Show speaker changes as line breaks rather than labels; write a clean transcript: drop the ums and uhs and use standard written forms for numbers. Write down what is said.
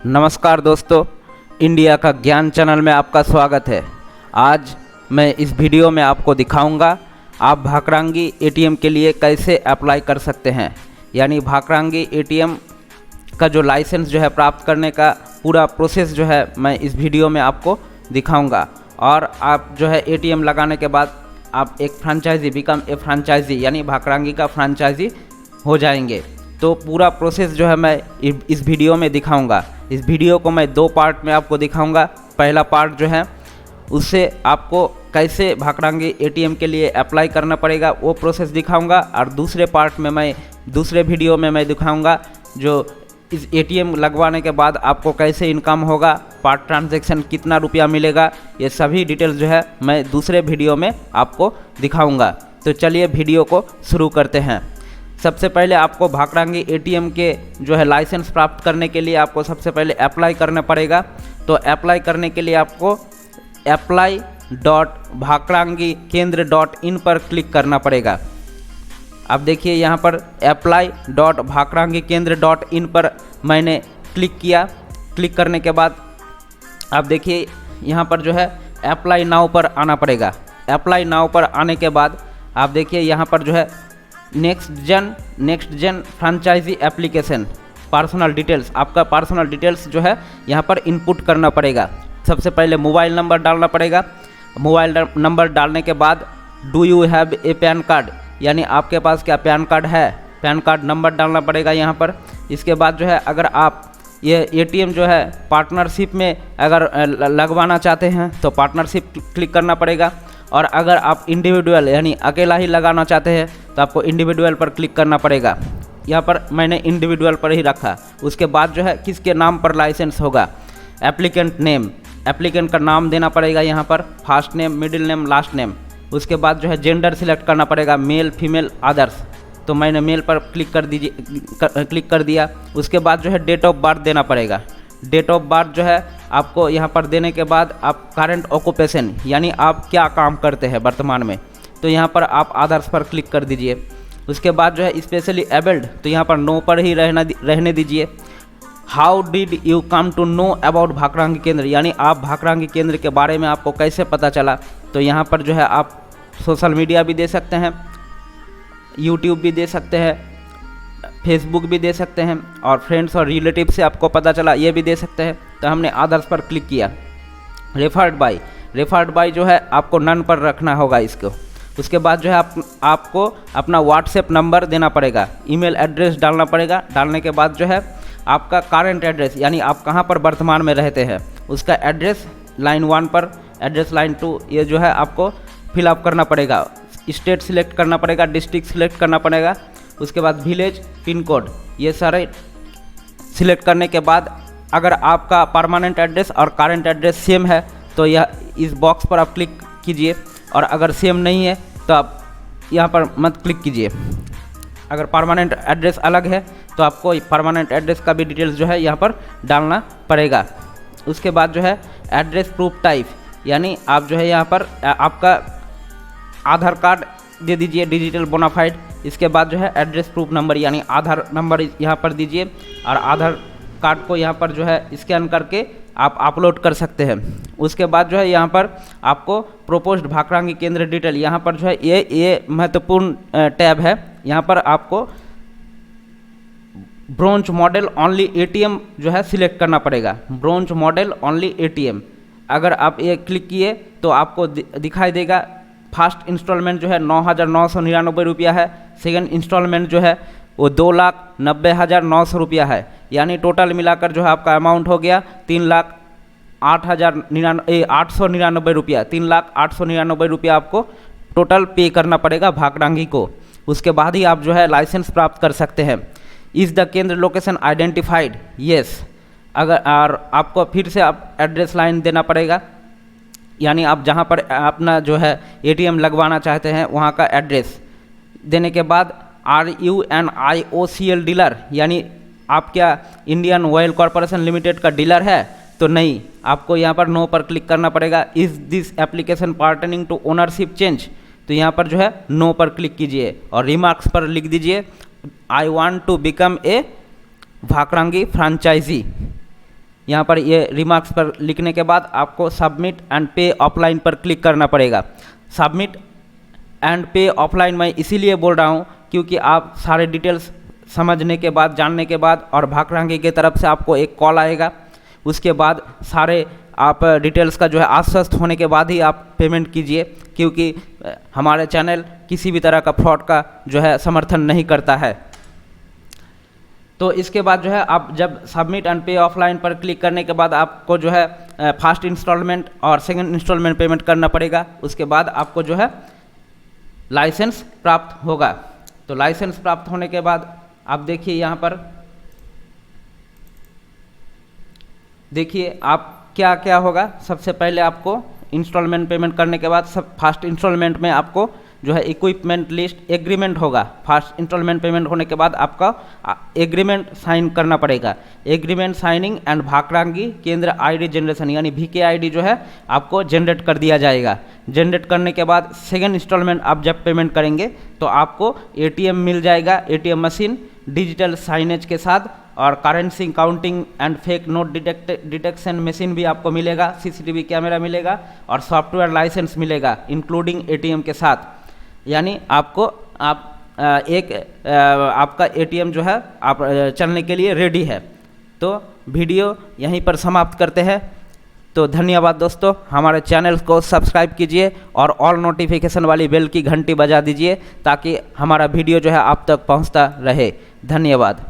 नमस्कार दोस्तों, इंडिया का ज्ञान चैनल में आपका स्वागत है। आज मैं इस वीडियो में आपको दिखाऊंगा आप भाकरांगी एटीएम के लिए कैसे अप्लाई कर सकते हैं। यानी भाकरांगी एटीएम का जो लाइसेंस जो है प्राप्त करने का पूरा प्रोसेस जो है मैं इस वीडियो में आपको दिखाऊंगा। और आप जो है एटीएम लगाने के बाद आप एक फ्रेंचाइजी बिकम ए फ्रेंचाइजी यानी भाकरांगी का फ्रेंचाइजी हो जाएंगे। तो पूरा प्रोसेस जो है मैं इस वीडियो में दिखाऊंगा। इस वीडियो को मैं दो पार्ट में आपको दिखाऊंगा। पहला पार्ट जो है उससे आपको कैसे भाकरांगी एटीएम के लिए अप्लाई करना पड़ेगा वो प्रोसेस दिखाऊंगा, और दूसरे पार्ट में दूसरे वीडियो में मैं दिखाऊंगा जो इस एटीएम लगवाने के बाद आपको कैसे इनकम होगा, पार्ट ट्रांजैक्शन कितना रुपया मिलेगा, ये सभी डिटेल्स जो है मैं दूसरे वीडियो में आपको दिखाऊंगा। तो चलिए वीडियो को शुरू करते हैं। सबसे पहले आपको भाकरांगी एटीएम के जो है लाइसेंस प्राप्त करने के लिए आपको सबसे पहले अप्लाई करना पड़ेगा। तो अप्लाई करने के लिए आपको apply.bhakrangikeन्द्r.in पर क्लिक करना पड़ेगा। अब देखिए यहाँ पर apply.bhakrangikeन्द्r.in पर मैंने क्लिक किया। क्लिक करने के बाद आप देखिए यहाँ पर जो है अप्लाई नाउ पर आना पड़ेगा। अप्लाई नाउ पर आने के बाद आप देखिए यहाँ पर जो है next gen franchise application personal details, आपका पर्सनल डिटेल्स जो है यहाँ पर इनपुट करना पड़ेगा। सबसे पहले मोबाइल नंबर डालना पड़ेगा। मोबाइल नंबर डालने के बाद do you have a pan card, यानी आपके पास क्या पैन कार्ड है, पैन कार्ड नंबर डालना पड़ेगा यहाँ पर। इसके बाद जो है अगर आप ये एटीएम जो है पार्टनरशिप में अगर लगवाना चाहते हैं तो पार्टनरशिप क्लिक करना पड़ेगा, और अगर आप इंडिविजुअल यानी अकेला ही लगाना चाहते हैं तो आपको इंडिविजुअल पर क्लिक करना पड़ेगा। यहाँ पर मैंने इंडिविजुअल पर ही रखा। उसके बाद जो है किसके नाम पर लाइसेंस होगा, एप्लीकेंट नेम, एप्लीकेंट का नाम देना पड़ेगा यहाँ पर, first name, middle name, last name. उसके बाद जो है जेंडर सिलेक्ट करना पड़ेगा, मेल, फीमेल, अदर्स। तो मैंने मेल पर क्लिक कर दिया। उसके बाद जो है डेट ऑफ बर्थ देना पड़ेगा। डेट ऑफ बर्थ जो है आपको यहाँ पर देने के बाद आप करंट ऑक्यूपेशन यानी आप क्या काम करते हैं वर्तमान में, तो यहाँ पर आप अदर्स पर क्लिक कर दीजिए। उसके बाद जो है स्पेशली एबल्ड, तो यहाँ पर नो पर ही रहने दीजिए। How did you come to know about Bhakarangi Kendra, यानी आप भाकरांगी केंद्र के बारे में आपको कैसे पता चला, तो यहाँ पर जो है आप सोशल मीडिया भी दे सकते हैं, यूट्यूब भी दे सकते हैं, फेसबुक भी दे सकते हैं, और फ्रेंड्स और रिलेटिव से आपको पता चला ये भी दे सकते हैं। तो हमने अदर्स पर क्लिक किया। रेफर्ड बाय जो है आपको नन पर रखना होगा इसको। उसके बाद जो है आपको अपना व्हाट्सएप नंबर देना पड़ेगा, ईमेल एड्रेस डालना पड़ेगा। डालने के बाद जो है आपका करंट एड्रेस यानी आप कहाँ पर वर्तमान में रहते हैं उसका एड्रेस लाइन 1 पर, एड्रेस लाइन 2 ये जो है आपको फिलअप करना पड़ेगा। स्टेट सिलेक्ट करना पड़ेगा, डिस्ट्रिक्ट सिलेक्ट करना पड़ेगा। उसके बाद विलेज, पिन कोड, ये सारे सिलेक्ट करने के बाद अगर आपका परमानेंट एड्रेस और करंट एड्रेस सेम है तो यह इस बॉक्स पर आप क्लिक कीजिए, और अगर सेम नहीं है तो आप यहाँ पर मत क्लिक कीजिए। अगर परमानेंट एड्रेस अलग है तो आपको परमानेंट एड्रेस का भी डिटेल्स जो है यहाँ पर डालना पड़ेगा। उसके बाद जो है एड्रेस प्रूफ टाइप, यानी आप जो है यहाँ पर आपका आधार कार्ड दे दीजिए, डिजिटल बोनाफाइड। इसके बाद जो है एड्रेस प्रूफ नंबर यानी आधार नंबर यहाँ पर दीजिए, और आधार कार्ड को यहाँ पर जो है स्कैन करके आप अपलोड कर सकते हैं। उसके बाद जो है यहाँ पर आपको प्रोपोज्ड भाकरांगी केंद्र डिटेल, यहाँ पर जो है ये महत्वपूर्ण टैब है। यहाँ पर आपको ब्रोंज मॉडल ओनली एटीएम जो है सिलेक्ट करना पड़ेगा, ब्रोंज मॉडल ओनली एटीएम। अगर आप ये क्लिक किए तो आपको दिखाई देगा फर्स्ट इंस्टॉलमेंट जो है 9,999 रुपया है, सेकेंड इंस्टॉलमेंट जो है वो 2,90,900 रुपया है। यानी टोटल मिलाकर जो है आपका अमाउंट हो गया 3,08,999 रुपया, 3,08,999 रुपया आपको टोटल पे करना पड़ेगा भाकरांगी को। उसके बाद ही आप जो है लाइसेंस प्राप्त कर सकते हैं। इज़ द केंद्र लोकेशन आइडेंटिफाइड, येस। अगर और आपको फिर से आप एड्रेस लाइन देना पड़ेगा, यानी आप जहाँ पर अपना जो है एटीएम लगवाना चाहते हैं वहाँ का एड्रेस देने के बाद are you an IOCL dealer, यानी आप क्या इंडियन ऑयल कॉरपोरेशन लिमिटेड का डीलर है, तो नहीं, आपको यहाँ पर नो पर क्लिक करना पड़ेगा। Is this application pertaining to ownership change, तो यहाँ पर जो है नो पर क्लिक कीजिए, और रिमार्क्स पर लिख दीजिए I want to become a Bhakarangi franchise. यहाँ पर ये रिमार्क्स पर लिखने के बाद आपको सबमिट एंड पे ऑफलाइन पर क्लिक करना पड़ेगा। सबमिट एंड पे ऑफलाइन मैं इसीलिए बोल रहा हूँ क्योंकि आप सारे डिटेल्स समझने के बाद, जानने के बाद, और भाकरांगी की तरफ से आपको एक कॉल आएगा। उसके बाद सारे आप डिटेल्स का जो है आश्वस्त होने के बाद ही आप पेमेंट कीजिए, क्योंकि हमारे चैनल किसी भी तरह का फ्रॉड का जो है समर्थन नहीं करता है। तो इसके बाद जो है आप जब सबमिट एंड पे ऑफलाइन पर क्लिक करने के बाद आपको जो है फर्स्ट इंस्टॉलमेंट और सेकंड इंस्टॉलमेंट पेमेंट करना पड़ेगा। उसके बाद आपको जो है लाइसेंस प्राप्त होगा। तो लाइसेंस प्राप्त होने के बाद आप देखिए यहाँ पर देखिए आप क्या क्या होगा। सबसे पहले आपको इंस्टॉलमेंट पेमेंट करने के बाद फर्स्ट इंस्टॉलमेंट में आपको जो है इक्विपमेंट लिस्ट एग्रीमेंट होगा। फर्स्ट इंस्टॉलमेंट पेमेंट होने के बाद आपका एग्रीमेंट साइन करना पड़ेगा। एग्रीमेंट साइनिंग एंड भाकरांगी केंद्र आईडी जनरेशन यानी VKID जो है आपको जनरेट कर दिया जाएगा। जनरेट करने के बाद सेकेंड इंस्टॉलमेंट आप जब पेमेंट करेंगे तो आपको ATM मिल जाएगा, ATM मशीन डिजिटल साइनेज के साथ, और currency counting and fake note detection machine भी आपको मिलेगा, CCTV कैमरा मिलेगा और सॉफ्टवेयर लाइसेंस मिलेगा इंक्लूडिंग ATM के साथ। यानी आपको आपका ATM जो है आप चलने के लिए रेडी है। तो वीडियो यहीं पर समाप्त करते हैं। तो धन्यवाद दोस्तों, हमारे चैनल को सब्सक्राइब कीजिए और ऑल नोटिफिकेशन वाली बेल की घंटी बजा दीजिए ताकि हमारा वीडियो जो है आप तक पहुंचता रहे। धन्यवाद।